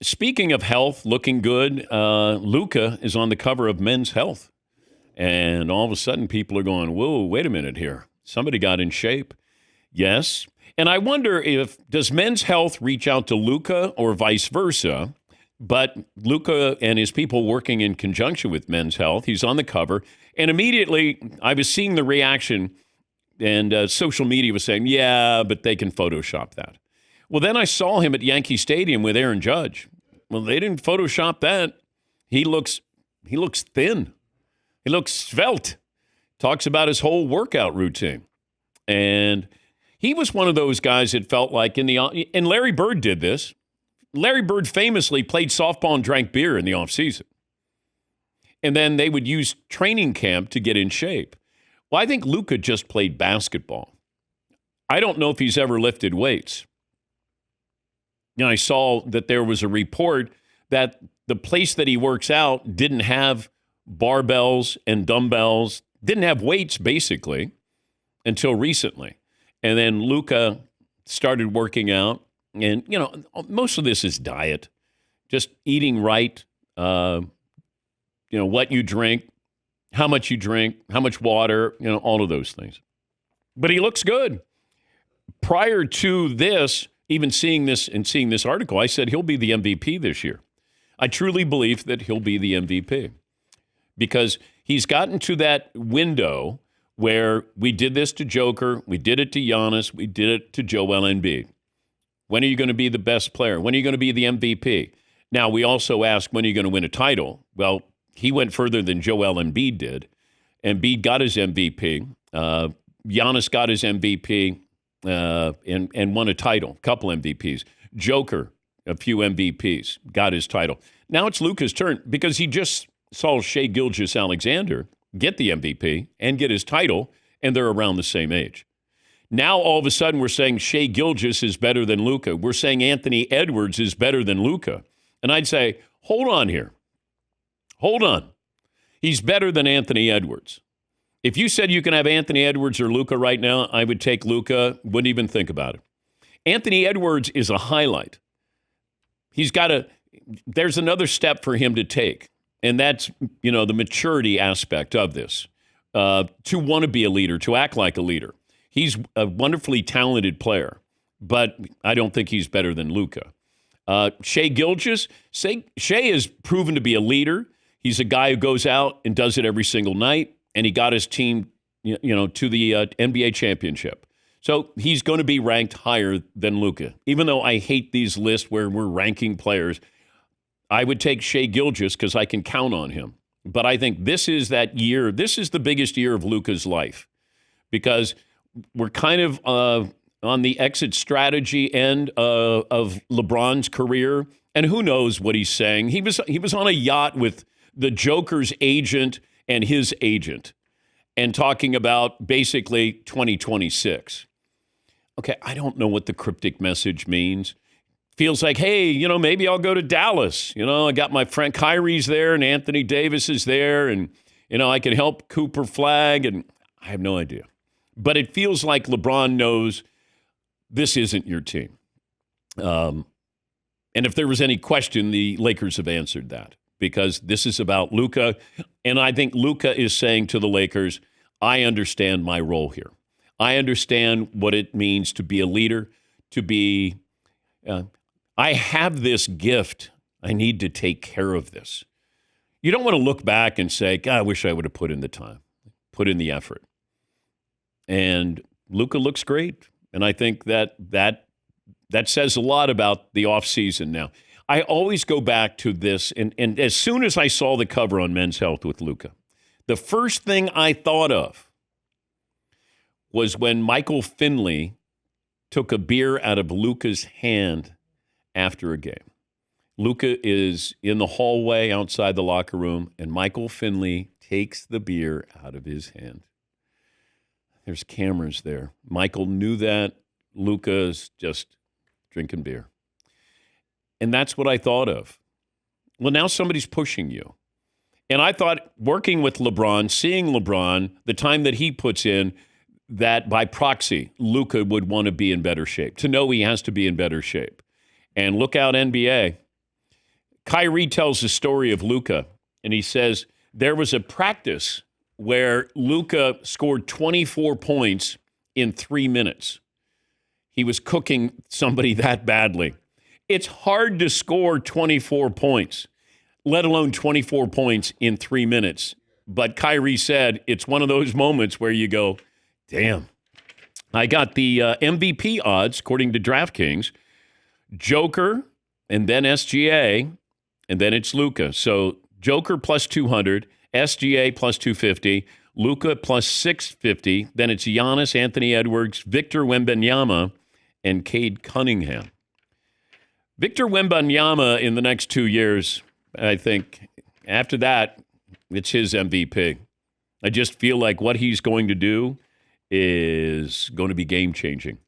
Speaking of health, looking good, Luka is on the cover of Men's Health. And all of a sudden, people are going, whoa, wait a minute here. Somebody got in shape. Yes. And I wonder does Men's Health reach out to Luka or vice versa? But Luka and his people working in conjunction with Men's Health, he's on the cover. And immediately, I was seeing the reaction, and social media was saying, yeah, but they can Photoshop that. Well, then I saw him at Yankee Stadium with Aaron Judge. Well, they didn't Photoshop that. He looks thin. He looks svelte. Talks about his whole workout routine. And he was one of those guys that felt like and Larry Bird did this. Larry Bird famously played softball and drank beer in the offseason. And then they would use training camp to get in shape. Well, I think Luka just played basketball. I don't know if he's ever lifted weights. I saw that there was a report that the place that he works out didn't have barbells and dumbbells, didn't have weights basically until recently. And then Luka started working out. And, most of this is diet, just eating right, what you drink, how much water, all of those things. But he looks good. Prior to this, even seeing this article, I said he'll be the MVP this year. I truly believe that he'll be the MVP because he's gotten to that window where we did this to Joker, we did it to Giannis, we did it to Joel Embiid. When are you going to be the best player? When are you going to be the MVP? Now, we also ask, when are you going to win a title? Well, he went further than Joel Embiid did. Embiid got his MVP. Giannis got his MVP and won a title, a couple MVPs. Joker, a few MVPs, got his title. Now it's Luka's turn because he just saw Shai Gilgeous-Alexander get the MVP and get his title, and they're around the same age. Now, all of a sudden, we're saying Shai Gilgeous is better than Luka. We're saying Anthony Edwards is better than Luka. And I'd say, hold on here. Hold on. He's better than Anthony Edwards. If you said you can have Anthony Edwards or Luka right now, I would take Luka, wouldn't even think about it. Anthony Edwards is a highlight. There's another step for him to take. And that's, the maturity aspect of this. To want to be a leader, to act like a leader. He's a wonderfully talented player, but I don't think he's better than Luka. Shai Gilgeous, Shai is proven to be a leader. He's a guy who goes out and does it every single night, and he got his team, to the NBA championship. So he's going to be ranked higher than Luka. Even though I hate these lists where we're ranking players, I would take Shai Gilgeous because I can count on him. But I think this is that year. This is the biggest year of Luka's life because we're kind of on the exit strategy end of LeBron's career, and who knows what he's saying. He was on a yacht with the Joker's agent and his agent, and talking about basically 2026. Okay, I don't know what the cryptic message means. Feels like, hey, maybe I'll go to Dallas. I got my friend Kyrie's there, and Anthony Davis is there, and I can help Cooper Flag, and I have no idea. But it feels like LeBron knows this isn't your team. And if there was any question, the Lakers have answered that because this is about Luka. And I think Luka is saying to the Lakers, I understand my role here. I understand what it means to be a leader, to be, I have this gift. I need to take care of this. You don't want to look back and say, God, I wish I would have put in the time, put in the effort. And Luka looks great. And I think that says a lot about the offseason now. I always go back to this, and as soon as I saw the cover on Men's Health with Luka, the first thing I thought of was when Michael Finley took a beer out of Luka's hand after a game. Luka is in the hallway outside the locker room, and Michael Finley takes the beer out of his hand. There's cameras there. Michael knew that. Luka's just drinking beer. And that's what I thought of. Well, now somebody's pushing you. And I thought working with LeBron, seeing LeBron, the time that he puts in, that by proxy, Luka would want to be in better shape, to know he has to be in better shape. And look out, NBA. Kyrie tells the story of Luka, and he says there was a practice where Luka scored 24 points in 3 minutes. He was cooking somebody that badly. It's hard to score 24 points, let alone 24 points in 3 minutes. But Kyrie said it's one of those moments where you go, damn. I got the MVP odds, according to DraftKings. Joker, and then SGA, and then it's Luka. So Joker plus 200, SGA plus 250, Luka plus 650. Then it's Giannis, Anthony Edwards, Victor Wembanyama, and Cade Cunningham. Victor Wembanyama in the next 2 years, I think, after that, it's his MVP. I just feel like what he's going to do is going to be game-changing.